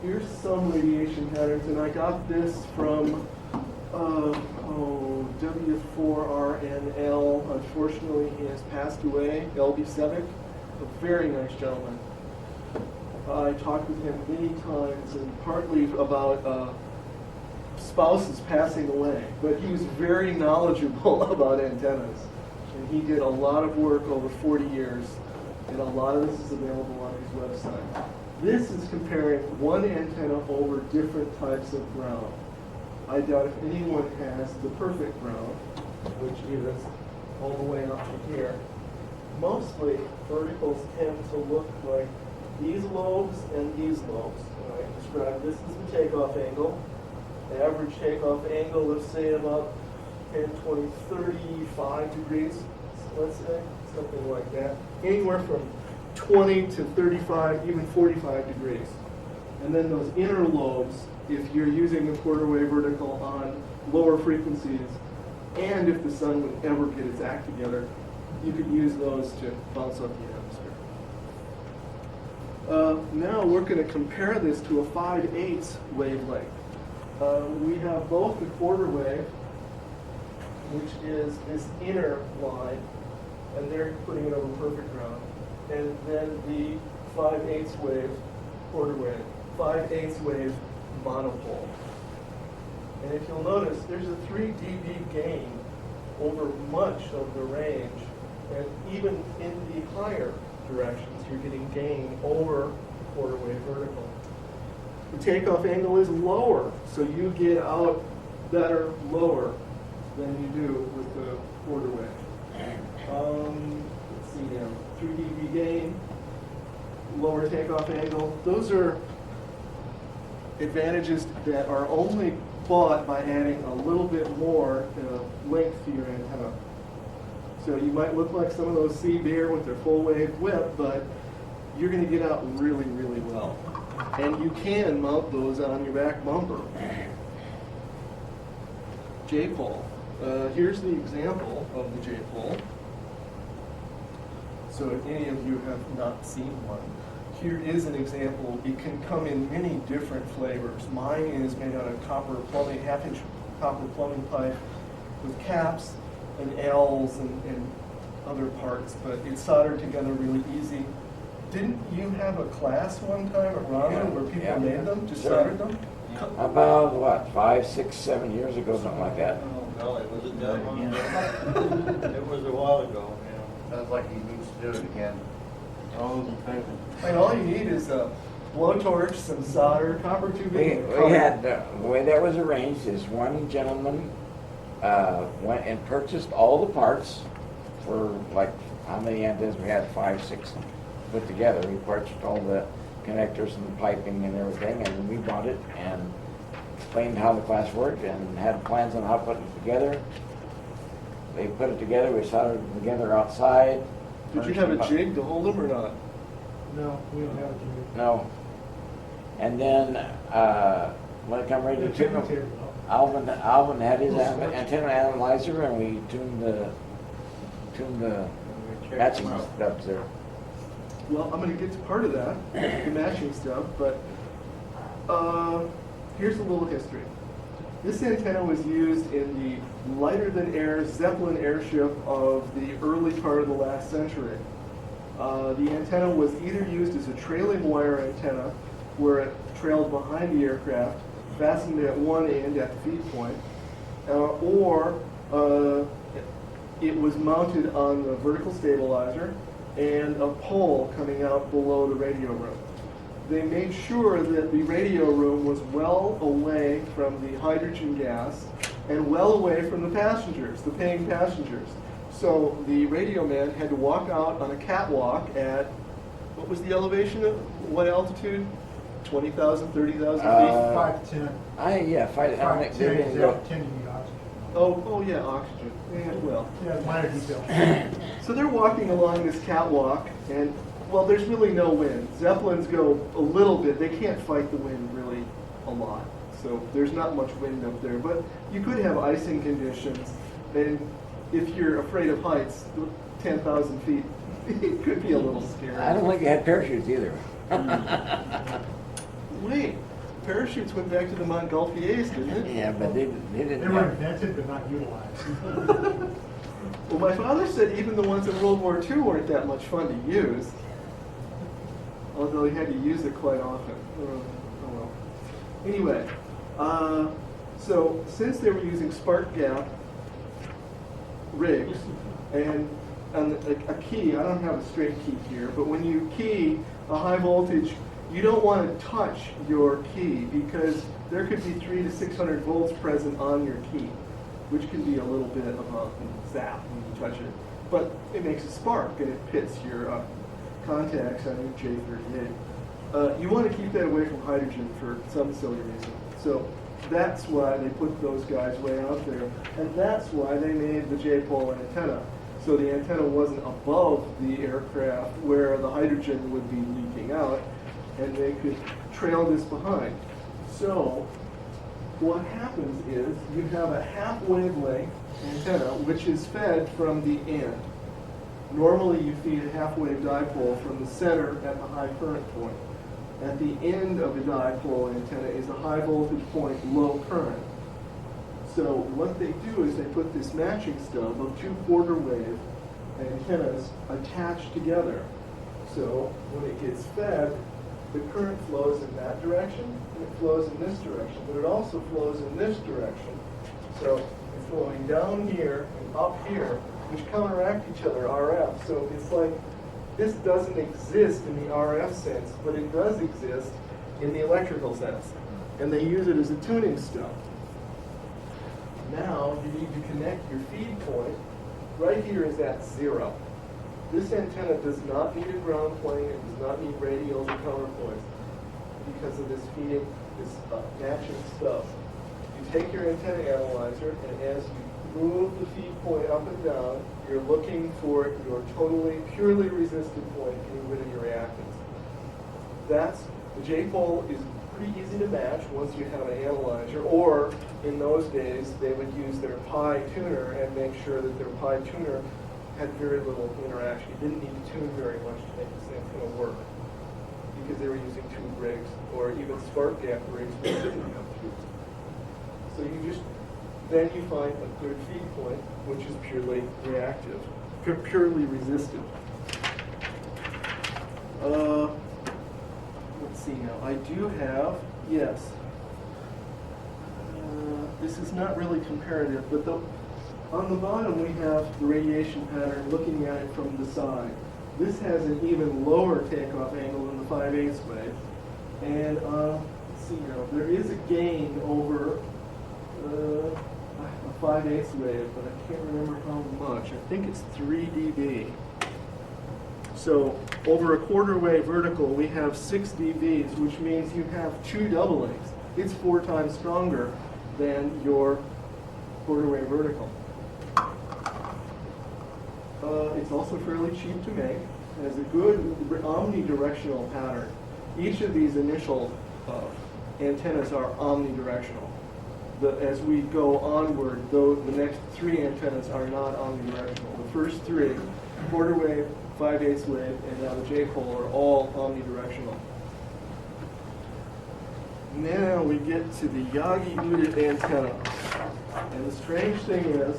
Here's some radiation patterns, and I got this from W4RNL. Unfortunately, he has passed away, L.B. Sevick, a very nice gentleman. I talked with him many times, and partly about spouses passing away, but he was very knowledgeable about antennas. And he did a lot of work over 40 years, and a lot of this is available on his website. This is comparing one antenna over different types of ground. I doubt if anyone has the perfect ground, which is all the way up to here. Mostly, verticals tend to look like these lobes and these lobes. And I described this as the takeoff angle. The average takeoff angle, let's say about 10, 20, 35 degrees, let's say, something like that. Anywhere from 20 to 35, even 45 degrees. And then those inner lobes, if you're using a quarter wave vertical on lower frequencies, and if the sun would ever get its act together, you could use those to bounce up the atmosphere. Now we're going to compare this to a 5/8 wavelength. We have both the quarter wave, which is this inner line, and they're putting it over perfect ground, and then the 5/8 wave, quarter wave, 5/8 wave monopole. And if you'll notice, there's a 3 dB gain over much of the range, and even in the higher directions, you're getting gain over quarter wave vertical. The takeoff angle is lower, so you get out better lower than you do with the quarter wave. Let's see now, 3 dB gain, lower takeoff angle. Those are advantages that are only bought by adding a little bit more length to your antenna. So you might look like some of those C-Bear with their full wave whip, but you're going to get out really, really well. And you can mount those on your back bumper. J-pole. Here's the example of the J-pole. So if any of you have not seen one, here is an example. It can come in many different flavors. Mine is made out of copper plumbing, half-inch copper plumbing pipe with caps and L's and other parts, but it's soldered together really easy. Didn't you have a class one time at Ronald where people made them, just soldered them? About, what, 5, 6, 7 years ago, something like that. Oh, golly, was it that long ago? It was a while ago, Sounds like he needs to do it again. All those in favor? And all you need is a blowtorch, some solder, copper tubing. We had, the way that was arranged is one gentleman went and purchased all the parts for, like, how many antennas we had, 5, 6 put together. We purchased all the connectors and the piping and everything, and we bought it and explained how the class worked and had plans on how to put it together. They put it together, we soldered it together outside. Did you have a jig to hold them or not? No, we don't have a jig. No. And then, when it come ready to tune them, Alvin had his antenna analyzer, and we tuned the matching stuff there. Well, I'm going to get to part of that, the matching stuff, but here's a little history. This antenna was used in the lighter-than-air Zeppelin airship of the early part of the last century. The antenna was either used as a trailing wire antenna, where it trailed behind the aircraft, fastened at one end at the feed point, or it was mounted on the vertical stabilizer and a pole coming out below the radio room. They made sure that the radio room was well away from the hydrogen gas and well away from the passengers, the paying passengers. So the radio man had to walk out on a catwalk at, what was the elevation of, what altitude? 20,000, 30,000 feet? 5 to 10. Yeah, 5 5 to to 10. 10, you need oxygen. Oh yeah, oxygen. Yeah, well. Yeah, minor detail. So they're walking along this catwalk, and, well, there's really no wind. Zeppelins go a little bit. They can't fight the wind really a lot. So there's not much wind up there. But you could have icing conditions, and if you're afraid of heights, 10,000 feet, it could be a little scary. I don't think they had parachutes either. Wait, parachutes went back to the Montgolfiers, didn't it? Yeah, but they They didn't were have, invented but not utilized. Well, my father said even the ones in World War II weren't that much fun to use. Although he had to use it quite often. Oh well. Anyway, so since they were using spark gap rigs and a key, I don't have a straight key here, but when you key a high voltage, you don't want to touch your key because there could be 300 to 600 volts present on your key, which can be a little bit of a zap when you touch it. But it makes a spark and it pits your contacts on your J38. You want to keep that away from hydrogen for some silly reason. So that's why they put those guys way out there. And that's why they made the J-pole antenna. So the antenna wasn't above the aircraft where the hydrogen would be leaking out, and they could trail this behind. So what happens is you have a half wavelength antenna which is fed from the end. Normally you feed a half-wave dipole from the center at the high current point. At the end of the dipole antenna is a high voltage point, low current. So what they do is they put this matching stub of two quarter wave antennas attached together. So when it gets fed, the current flows in that direction, and it flows in this direction, but it also flows in this direction. So it's flowing down here and up here, which counteract each other, RF. So it's like this doesn't exist in the RF sense, but it does exist in the electrical sense. And they use it as a tuning stub. Now you need to connect your feed point. Right here is at 0. This antenna does not need a ground plane. It does not need radials or counterpoints because of this feeding, this matching stub. You take your antenna analyzer, and as you move the feed point up and down, you're looking for your totally, purely resistive point, getting rid of your reactance. That's, the J-pole is pretty easy to match once you have an analyzer, or in those days, they would use their pi tuner and make sure that their pi tuner had very little interaction. You didn't need to tune very much to make this antenna work because they were using tube rigs or even spark gap rigs that didn't have tubes. So you just, then you find a good feed point, which is purely reactive, purely resistive. Let's see now. I do have, yes. This is not really comparative, but on the bottom we have the radiation pattern looking at it from the side. This has an even lower takeoff angle than the 5/8 wave. And let's see now, there is a gain over a 5/8 wave, but I can't remember how much. I think it's 3 dB. So over a quarter wave vertical, we have 6 dBs, which means you have 2 doublings. It's 4 times stronger than your quarter wave vertical. It's also fairly cheap to make. It has a good omnidirectional pattern. Each of these initial antennas are omnidirectional. As we go onward, though, the next 3 antennas are not omnidirectional. The first 3, quarter wave, 5/8 wave, and now the J-pole, are all omnidirectional. Now we get to the Yagi-Uda antenna. And the strange thing is,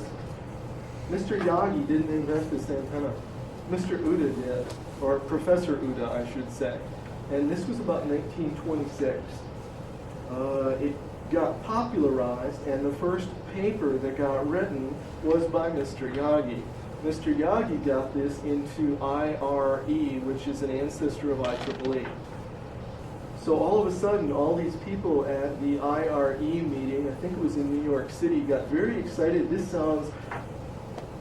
Mr. Yagi didn't invent this antenna. Mr. Uda did, or Professor Uda, I should say. And this was about 1926. It got popularized, and the first paper that got written was by Mr. Yagi. Mr. Yagi got this into IRE, which is an ancestor of IEEE. So all of a sudden, all these people at the IRE meeting, I think it was in New York City, got very excited. This sounds,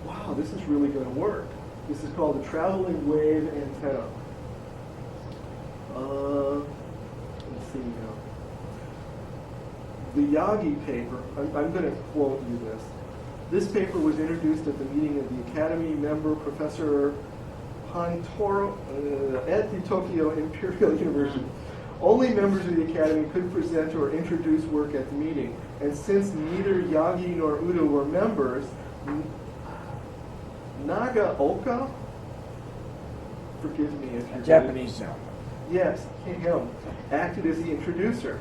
wow, this is really going to work. This is called a traveling wave antenna. Let's see now. The Yagi paper, I'm going to quote you this. This paper was introduced at the meeting of the Academy member, Professor Pantoro, at the Tokyo Imperial University. Only members of the Academy could present or introduce work at the meeting. And since neither Yagi nor Uda were members, Nagaoka, forgive me if you Japanese gentleman. Yes, him, acted as the introducer.